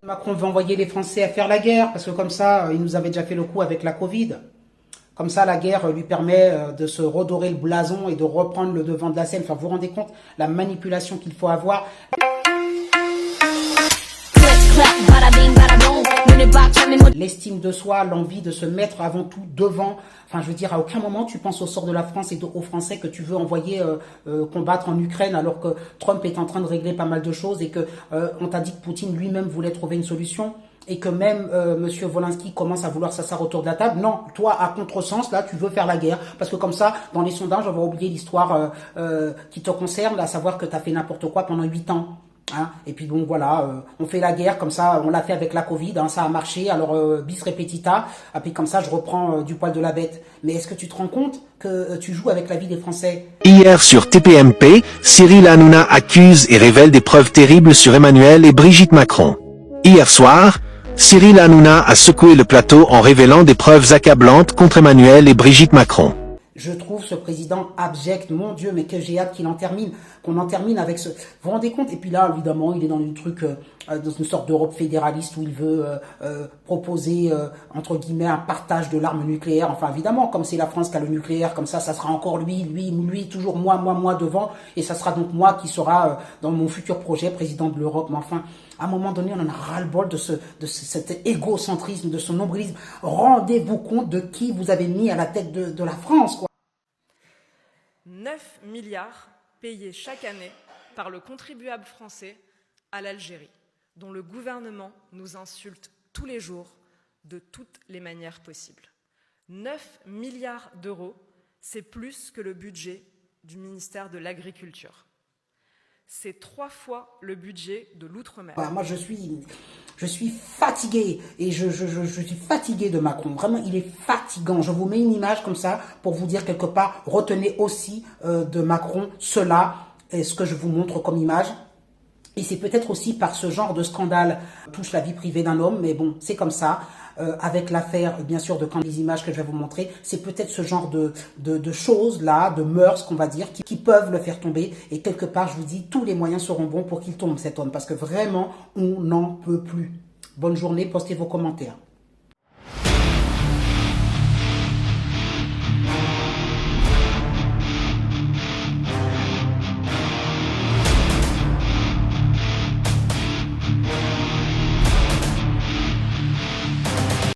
Macron veut envoyer les Français à faire la guerre, parce que comme ça, il nous avait déjà fait le coup avec la Covid. Comme ça, la guerre lui permet de se redorer le blason et de reprendre le devant de la scène. Enfin, vous vous rendez compte la manipulation qu'il faut avoir. L'estime de soi, l'envie de se mettre avant tout devant. Enfin, je veux dire, à aucun moment tu penses au sort de la France et aux Français que tu veux envoyer combattre en Ukraine, alors que Trump est en train de régler pas mal de choses et que on t'a dit que Poutine lui-même voulait trouver une solution. Et que même Monsieur Volensky commence à vouloir s'asseoir autour de la table. Non, toi, à contresens, là, tu veux faire la guerre. Parce que comme ça, dans les sondages, on va oublier l'histoire qui te concerne, à savoir que tu as fait n'importe quoi pendant 8 ans. Hein. Et puis bon, voilà, on fait la guerre, comme ça, on l'a fait avec la Covid, hein, ça a marché, alors bis repetita, et puis comme ça, je reprends du poil de la bête. Mais est-ce que tu te rends compte que tu joues avec la vie des Français? Hier sur TPMP, Cyril Hanouna accuse et révèle des preuves terribles sur Emmanuel et Brigitte Macron. Hier soir, Cyril Hanouna a secoué le plateau en révélant des preuves accablantes contre Emmanuel et Brigitte Macron. Je trouve ce président abject, mon Dieu, mais que j'ai hâte qu'il en termine, qu'on en termine avec ce... Vous vous rendez compte? Et puis là, évidemment, il est dans dans une sorte d'Europe fédéraliste où il veut proposer, entre guillemets, un partage de l'arme nucléaire. Enfin, évidemment, comme c'est la France qui a le nucléaire, comme ça sera encore lui, toujours moi devant, et ça sera donc moi qui sera dans mon futur projet président de l'Europe. Mais enfin, à un moment donné, on en a ras-le-bol de cet égocentrisme, de ce nombrilisme. Rendez-vous compte de qui vous avez mis à la tête de la France, quoi. 9 milliards payés chaque année par le contribuable français à l'Algérie, dont le gouvernement nous insulte tous les jours de toutes les manières possibles. 9 milliards d'euros, c'est plus que le budget du ministère de l'Agriculture. C'est 3 fois le budget de l'outre-mer. Moi, je suis fatigué et je suis fatigué de Macron. Vraiment, il est fatigant. Je vous mets une image comme ça pour vous dire quelque part, retenez aussi de Macron cela, et ce que je vous montre comme image. Et c'est peut-être aussi par ce genre de scandale touche la vie privée d'un homme, mais bon, c'est comme ça. Avec l'affaire, bien sûr, de quand les images que je vais vous montrer, c'est peut-être ce genre de choses-là, de mœurs, qu'on va dire, qui peuvent le faire tomber. Et quelque part, je vous dis, tous les moyens seront bons pour qu'il tombe, cet homme, parce que vraiment, on n'en peut plus. Bonne journée, postez vos commentaires.